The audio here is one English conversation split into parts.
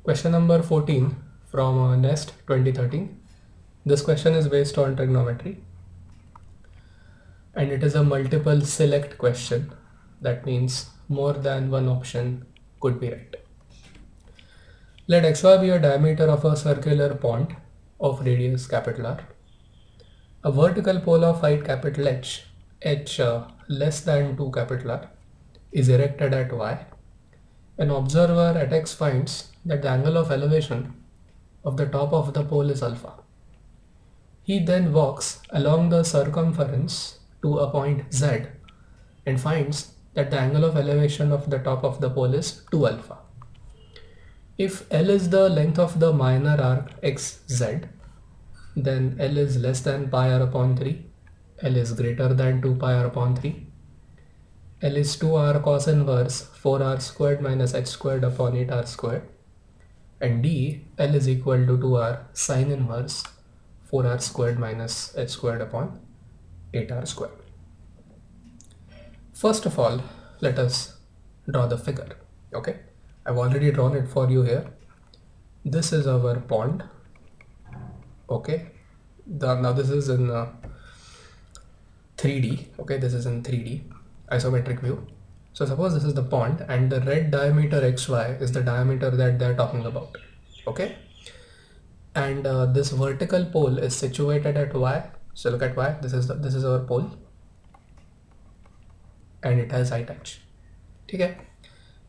Question number 14 from NEST 2013. This question is based on trigonometry and it is a multiple select question. That means more than one option could be right. Let xy be a diameter of a circular pond of radius capital R. A vertical pole of height capital h less than 2 capital R is erected at y. An observer at x finds that the angle of elevation of the top of the pole is alpha. He then walks along the circumference to a point z and finds that the angle of elevation of the top of the pole is 2 alpha. If L is the length of the minor arc xz, then L is less than pi r upon 3, L is greater than 2 pi r upon 3, L is 2r cos inverse 4r squared minus h squared upon 8r squared, and D, L is equal to 2r sin inverse 4r squared minus h squared upon 8r squared. First of all, let us draw the figure. Okay, I've already drawn it for you here. This is our pond. Okay, now this is in 3D. Okay, this is in 3D isometric view. So suppose this is the pond and the red diameter xy is the diameter that they're talking about. Okay, and this vertical pole is situated at y. So look at y. This is our pole, and it has height h. Okay.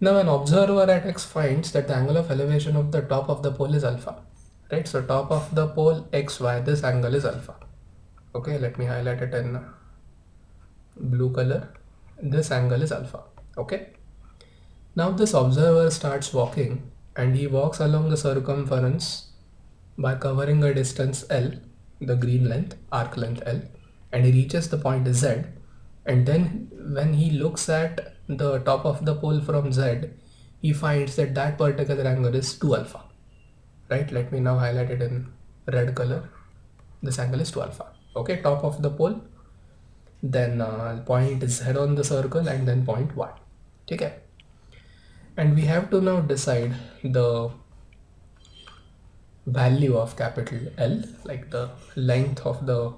Now an observer at x finds that the angle of elevation of the top of the pole is alpha. Right. So top of the pole xy, this angle is alpha. Okay. Let me highlight it in blue color. This angle is alpha. Okay. Now this observer starts walking and he walks along the circumference by covering a distance L, the green length, arc length L, and he reaches the point Z, and then when he looks at the top of the pole from Z, he finds that that particular angle is 2 alpha. Right, let me now highlight it in red color. This angle is 2 alpha. Okay, top of the pole, then point Z on the circle, and then point Y. Okay, and we have to now decide the value of capital L, like the length of the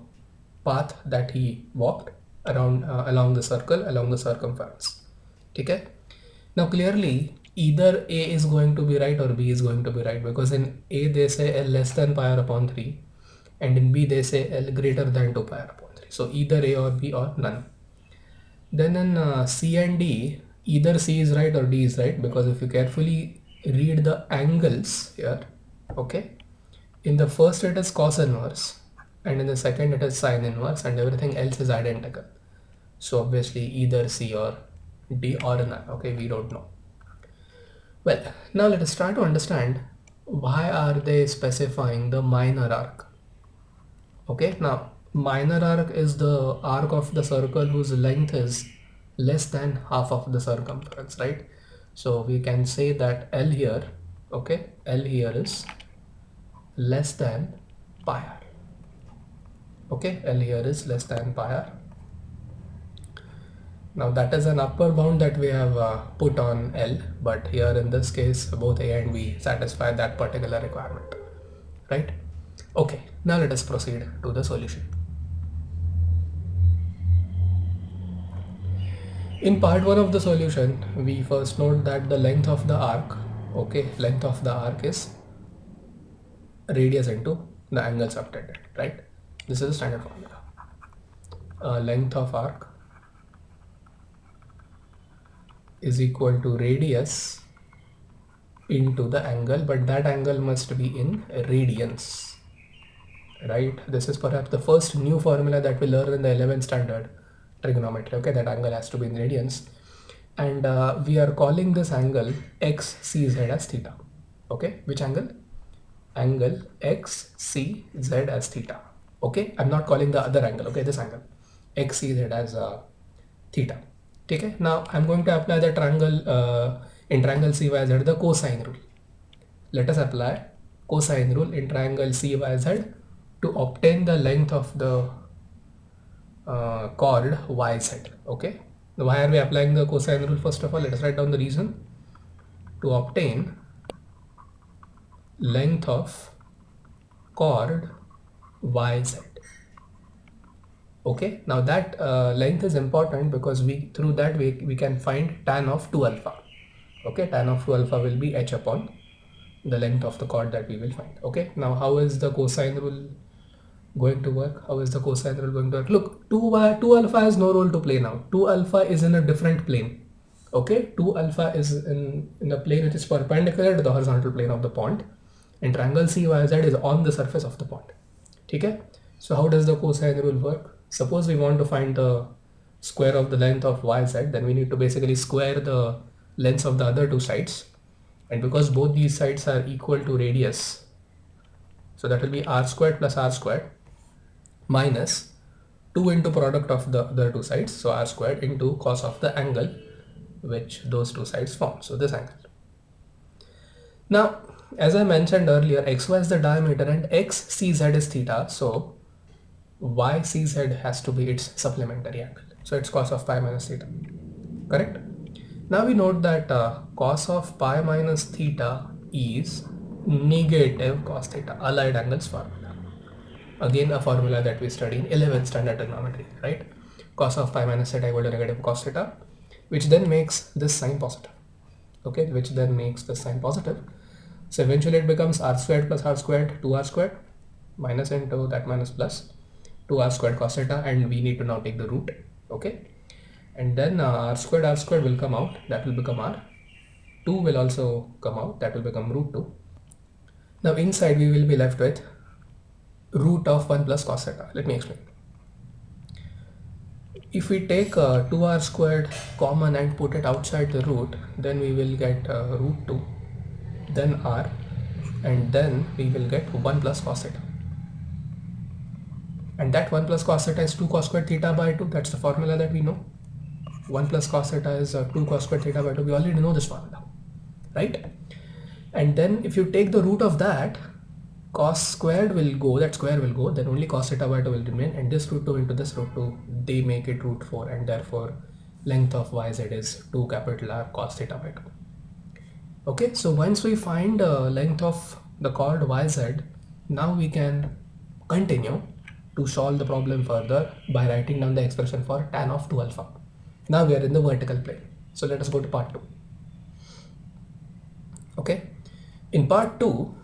path that he walked around along the circle, along the circumference. Okay, now clearly either A is going to be right or B is going to be right, because in A they say L less than pi r upon 3 and in B they say L greater than 2 pi r upon 3. So either A or B or none. Then in C and D, either C is right or D is right, because if you carefully read the angles here, okay, in the first it is cos inverse and in the second it is sin inverse and everything else is identical. So obviously either C or D or none. Okay, we don't know. Well, now let us try to understand why are they specifying the minor arc. Okay, now minor arc is the arc of the circle whose length is less than half of the circumference, right? So we can say that L here, okay, L here is less than pi r. Okay, L here is less than pi r. Now that is an upper bound that we have put on L, but here in this case both A and B satisfy that particular requirement, right? Okay, now let us proceed to the solution. In part 1 of the solution, we first note that the length of the arc, okay, length of the arc is radius into the angle subtended, right? This is a standard formula. Length of arc is equal to radius into the angle, but that angle must be in radians, right? This is perhaps the first new formula that we learn in the 11th standard trigonometry. Okay, that angle has to be in radians, and we are calling this angle xcz as theta. Okay, which angle? Angle xcz as theta. Okay, I'm not calling the other angle. Okay, this angle xcz as theta. Okay, now I'm going to apply the triangle in triangle CYZ, the cosine rule. Let us apply cosine rule in triangle CYZ to obtain the length of the chord YZ. Okay, now why are we applying the cosine rule? First of all, let us write down the reason. To obtain length of chord YZ. Okay, now that length is important because through that we can find tan of 2 alpha. Okay, tan of 2 alpha will be h upon the length of the chord that we will find. Okay, now how is the cosine rule going to work? How is the cosine rule going to work? Look, 2 alpha has no role to play now. 2 alpha is in a different plane. Okay, 2 alpha is in a plane which is perpendicular to the horizontal plane of the point, and triangle CYZ is on the surface of the point. Okay, so how does the cosine rule work? Suppose we want to find the square of the length of YZ, then we need to basically square the lengths of the other two sides, and because both these sides are equal to radius, so that will be r squared plus r squared minus 2 into product of the other two sides, so r squared into cos of the angle which those two sides form, so this angle. Now, as I mentioned earlier, xy is the diameter and xcz is theta, so ycz has to be its supplementary angle, so it's cos of pi minus theta, correct? Now we note that cos of pi minus theta is negative cos theta, allied angles formula. Again, a formula that we study in 11th standard trigonometry, right? Cos of pi minus theta equal to negative cos theta, which then makes this sign positive. Okay, which then makes the sign positive. So eventually it becomes r squared plus r squared, 2r squared, minus into that minus plus 2r squared cos theta, and we need to now take the root. Okay, and then r squared will come out, that will become r. 2 will also come out, that will become root 2. Now inside we will be left with root of 1 plus cos theta. Let me explain. If we take 2r squared common and put it outside the root, then we will get root 2, then r, and then we will get 1 plus cos theta. And that 1 plus cos theta is 2 cos squared theta by 2. That's the formula that we know. 1 plus cos theta is 2 cos squared theta by 2. We already know this formula, right? And then if you take the root of that, cos squared will go, that square will go, then only cos theta by 2 will remain, and this root 2 into this root 2, they make it root 4, and therefore length of yz is 2 capital R cos theta by 2. Okay, so once we find length of the chord yz, now we can continue to solve the problem further by writing down the expression for tan of 2 alpha. Now we are in the vertical plane. So let us go to part 2. Okay, in part 2,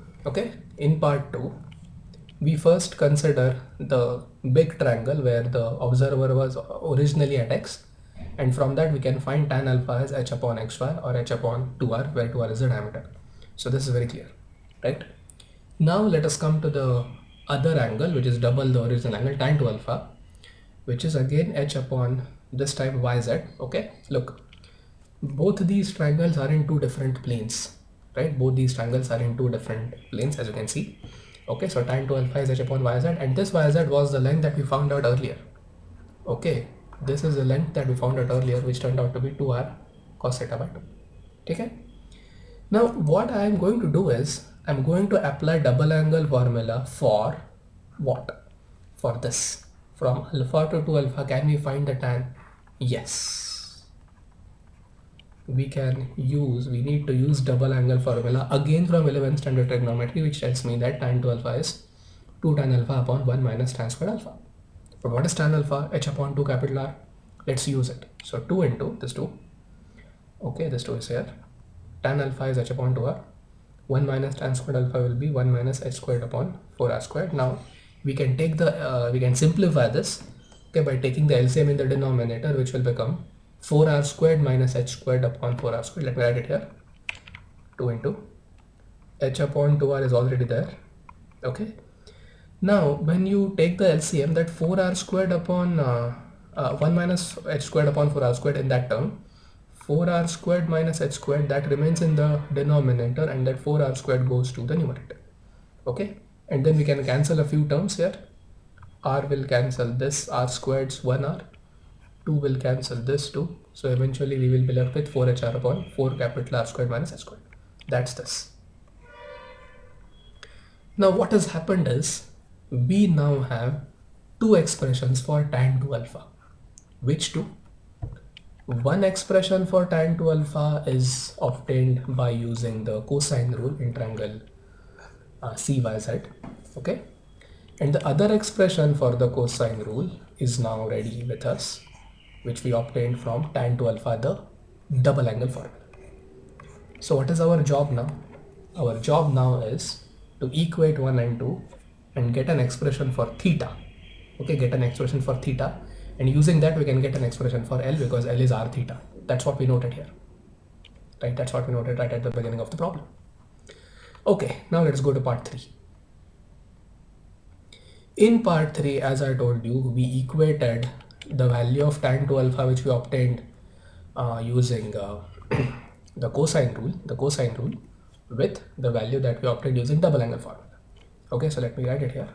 we first consider the big triangle where the observer was originally at x, and from that we can find tan alpha as h upon xy or h upon 2r, where 2r is the diameter. So this is very clear, right? Now let us come to the other angle, which is double the original angle, tan 2 alpha, which is again h upon this time yz. Okay, look, both these triangles are in two different planes, right? Both these triangles are in two different planes, as you can see. Okay, so tan 2 alpha is h upon yz, and this yz was the length that we found out earlier. Okay, this is the length that we found out earlier, which turned out to be 2r cos theta by 2. Okay, now what I am going to do is I am going to apply double angle formula for what? For this. From alpha to 2 alpha, can we find the tan? Yes. We need to use double angle formula again from 11th standard trigonometry, which tells me that tan 2 alpha is 2 tan alpha upon 1 minus tan squared alpha. But what is tan alpha? H upon 2 capital R. Let's use it. So 2 into this 2. Okay, this 2 is here. Tan alpha is h upon 2r. 1 minus tan squared alpha will be 1 minus h squared upon 4r squared. Now we can take the we can simplify this, okay, by taking the LCM in the denominator, which will become 4r squared minus h squared upon 4r squared. Let me write it here. 2 into h upon 2r is already there. Okay, now when you take the LCM, that 4r squared upon 1 minus h squared upon 4r squared, in that term 4r squared minus h squared, that remains in the denominator, and that 4r squared goes to the numerator. Okay, and then we can cancel a few terms here. R will cancel this, r squared's 1r, 2 will cancel this 2, so eventually we will be left with 4hr upon 4 capital R squared minus h squared. That's this. Now what has happened is we now have two expressions for tan 2 alpha. Which two? One expression for tan 2 alpha is obtained by using the cosine rule in triangle c by z. Okay, and the other expression for the cosine rule is now ready with us, which we obtained from tan to alpha, the double angle formula. So what is our job now? Our job now is to equate 1 and 2 and get an expression for theta. Okay, get an expression for theta, and using that we can get an expression for L, because L is r theta. That's what we noted here, right? That's what we noted right at the beginning of the problem. Okay, now let's go to part 3. In part 3, as I told you, we equated the value of tan to alpha, which we obtained using the cosine rule with the value that we obtained using double angle formula. Okay, so let me write it here.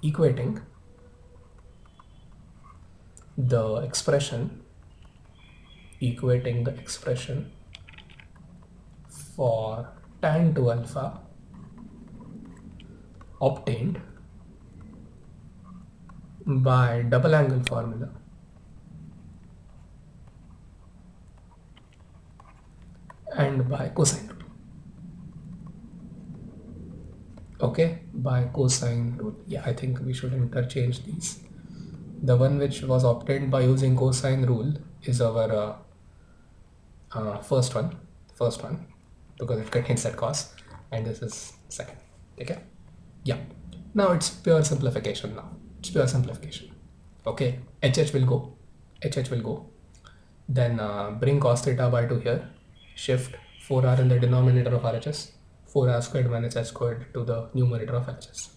Equating the expression for tan to alpha obtained by double angle formula and by cosine rule. Okay, by cosine rule. Yeah, I think we should interchange these. The one which was obtained by using cosine rule is our first one, because it contains that cos, and this is second. Okay, yeah. Now it's pure simplification. Okay, HH will go. Then bring cos theta by 2 here. Shift 4r in the denominator of RHS. 4r squared minus h squared to the numerator of LHS.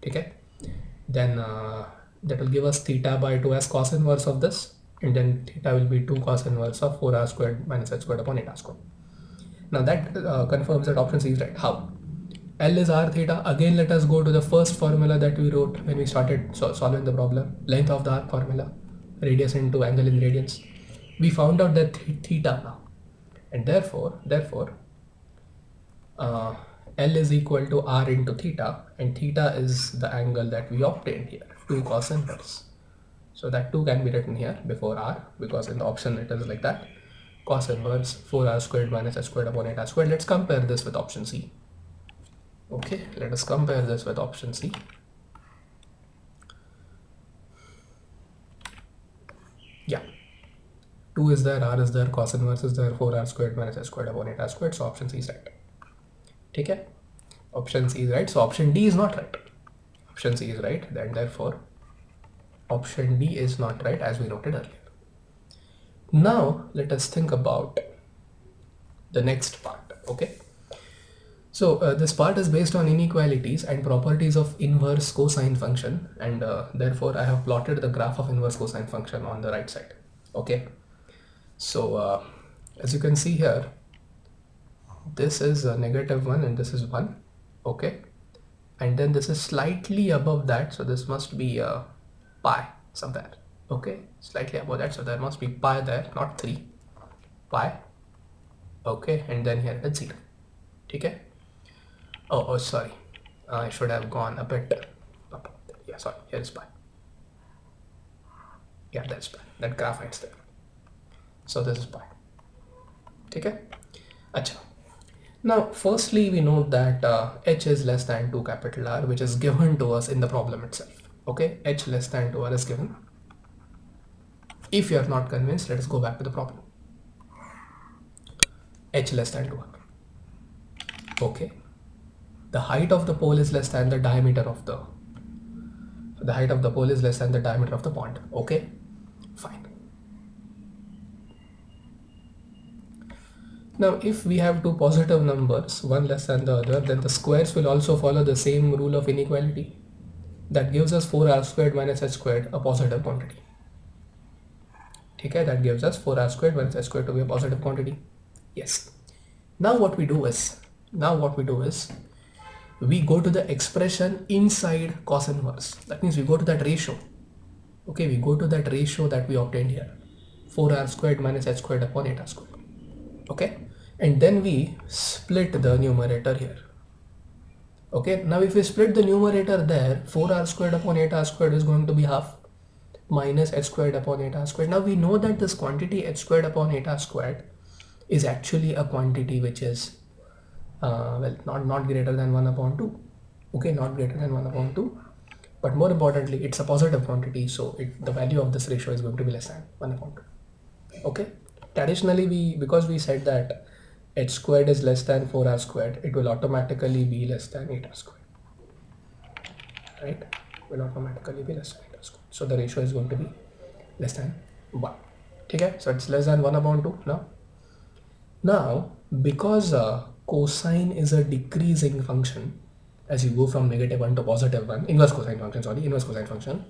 Okay. Then that will give us theta by 2 as cos inverse of this, and then theta will be 2 cos inverse of 4r squared minus h squared upon 8r squared. Now that confirms that option C is right. How? L is r theta. Again, let us go to the first formula that we wrote when we started solving the problem. Length of the arc formula, radius into angle in radians. We found out that theta now, and therefore L is equal to r into theta, and theta is the angle that we obtained here, 2 cos inverse. So that 2 can be written here before r, because in the option it is like that. Cos inverse 4r squared minus h squared upon 8r squared. Let's compare this with option C. Okay, let us compare this with option C. Yeah, 2 is there, r is there, cos inverse is there, 4r squared minus h squared upon 8r squared. So option C is right. Okay, option C is right. So option D is not right. Option C is right, and therefore option D is not right, as we noted earlier. Now let us think about the next part. Okay, so this part is based on inequalities and properties of inverse cosine function, and therefore I have plotted the graph of inverse cosine function on the right side. Okay, so as you can see here, this is a -1 and this is 1. Okay, and then this is slightly above that, so this must be pi somewhere. Okay, slightly above that, so there must be pi there, not 3, pi. Okay, and then here it's 0. Okay. Oh, sorry, I should have gone a bit up. Yeah, sorry, here is pi. Yeah, that's pi. That graph ends there. So this is pi. Okay. Acha. Now, firstly, we note that h is less than 2 capital R, which is given to us in the problem itself. Okay, h less than 2R is given. If you are not convinced, let us go back to the problem. H less than 2R. Okay, the height of the pole is less than the diameter of the pond. Okay, fine. Now, if we have two positive numbers, one less than the other, then the squares will also follow the same rule of inequality. That gives us 4r squared minus h squared, a positive quantity. Okay, that gives us 4r squared minus h squared to be a positive quantity. Yes. Now what we do is we go to the expression inside cos inverse. That means we go to that ratio. Okay, we go to that ratio that we obtained here, 4r squared minus h squared upon 8r squared. Okay, and then we split the numerator here. Okay, now if we split the numerator there, 4r squared upon 8r squared is going to be half, minus h squared upon 8r squared. Now we know that this quantity h squared upon 8r squared is actually a quantity which is well, not greater than 1 upon 2. Okay, not greater than 1 upon 2. But more importantly, it's a positive quantity, so the value of this ratio is going to be less than 1 upon 2. Okay, traditionally because we said that h squared is less than 4r squared, it will automatically be less than 8r squared, right? Will automatically be less than 8r squared. So the ratio is going to be less than 1. Okay, so it's less than 1 upon 2 now. Now, because cosine is a decreasing function, as you go from -1 to +1, inverse cosine function,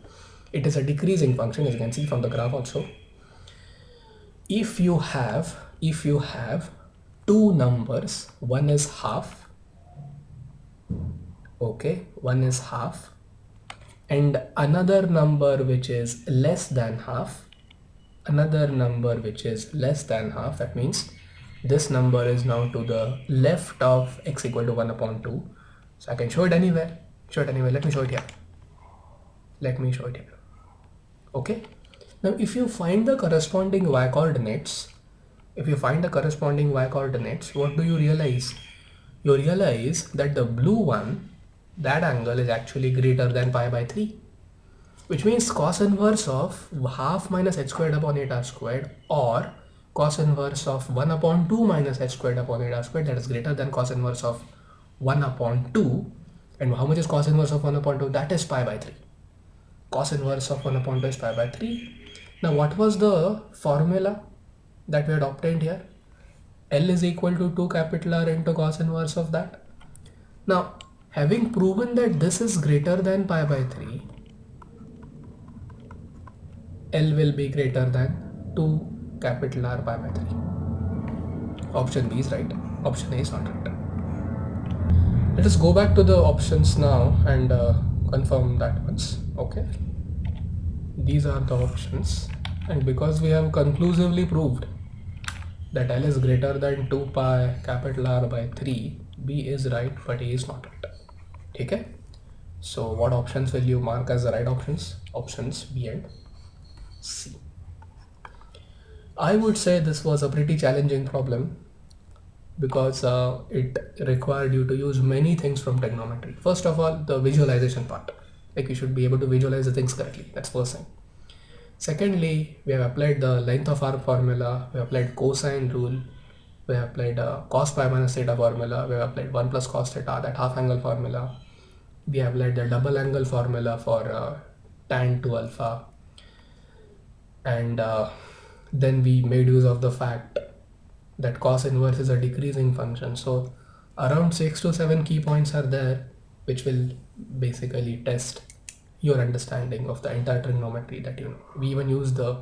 it is a decreasing function, as you can see from the graph also. If you have two numbers, one is half, okay, one is half, and another number which is less than half, that means this number is now to the left of x equal to 1 upon 2. So I can show it anywhere. Let me show it here. Okay. Now if you find the corresponding y coordinates, what do you realize? You realize that the blue one, that angle is actually greater than pi by 3. Which means cos inverse of half minus h squared upon 8r squared, or cos inverse of 1 upon 2 minus h squared upon 8r squared, that is greater than cos inverse of 1 upon 2. And how much is cos inverse of 1 upon 2? That is pi by 3. Cos inverse of 1 upon 2 is pi by 3. Now what was the formula that we had obtained here? L is equal to 2 capital R into cos inverse of that. Now, having proven that this is greater than pi by 3, L will be greater than 2 capital R pi by 3. Option B is right. Option A is not right. Let us go back to the options now and confirm that once. Okay. These are the options, and because we have conclusively proved that L is greater than 2 pi capital R by 3, B is right but A is not right. Okay. So what options will you mark as the right options? Options B and C. I would say this was a pretty challenging problem because it required you to use many things from trigonometry. First of all, the visualization part. Like you should be able to visualize the things correctly. That's first thing. Secondly, we have applied the length of arc formula, we have applied cosine rule, we have applied cos pi minus theta formula, we have applied 1 plus cos theta, that half angle formula. We have applied the double angle formula for tan 2 alpha. And then we made use of the fact that cos inverse is a decreasing function. So around 6 to 7 key points are there which will basically test your understanding of the entire trigonometry that you know. We even use the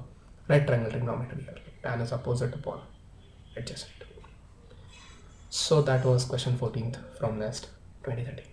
right triangle trigonometry here, tan is opposite upon adjacent. So that was question 14th from NEST 2030.